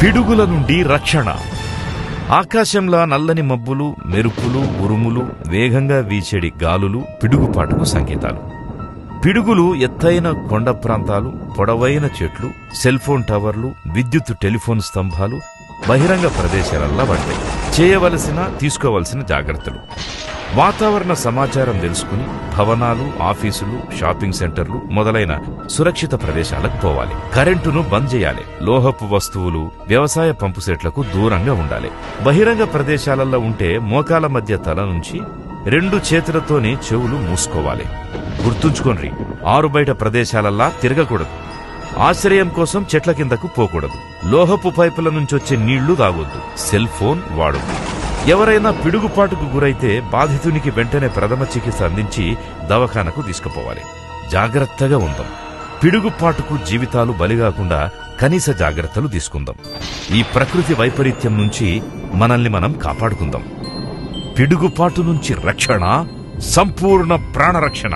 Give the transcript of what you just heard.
పిడుగుల నుండి రక్షణ. ఆకాశంలా నల్లని మబ్బులు, మెరుపులు, ఉరుములు, వేగంగా వీచేడి గాలులు పిడుగుపాటుకు సంకేతాలు. పిడుగులు ఎత్తైన కొండ ప్రాంతాలు, పొడవైన చెట్లు, సెల్ఫోన్ టవర్లు, విద్యుత్ టెలిఫోన్ స్తంభాలు, బహిరంగ ప్రదేశాలల్లా పడతాయి. చేయవలసిన, తీసుకోవలసిన జాగ్రత్తలు. వాతావరణ సమాచారం తెలుసుకుని భవనాలు, ఆఫీసులు, షాపింగ్ సెంటర్లు మొదలైన సురక్షిత ప్రదేశాలకు పోవాలి. కరెంటును బంద్ చేయాలి. లోహపు వస్తువులు, వ్యవసాయ పంపు సెట్లకు దూరంగా ఉండాలి. బహిరంగ ప్రదేశాలలో ఉంటే మోకాల మధ్య తల నుంచి 2 చేతులతోనే చెవులు మూసుకోవాలి. గుర్తుంచుకోండి, ఆరుబయట ప్రదేశాలల్లా తిరగకూడదు. ఆశ్రయం కోసం చెట్ల కిందకు పోకూడదు. లోహపు పైపుల నుంచొచ్చే నీళ్లు తాగొద్దు. సెల్ ఫోన్ వాడొద్దు. ఎవరైనా పిడుగుపాటుకు గురైతే బాధితునికి వెంటనే ప్రథమ చికిత్స అందించి దవాఖానకు తీసుకుపోవాలి. జాగ్రత్తగా ఉందాం. పిడుగుపాటుకు జీవితాలు బలిగాకుండా కనీస జాగ్రత్తలు తీసుకుందాం. ఈ ప్రకృతి వైపరీత్యం నుంచి మనల్ని మనం కాపాడుకుందాం. పిడుగుపాటు నుంచి రక్షణ, సంపూర్ణ ప్రాణరక్షణ.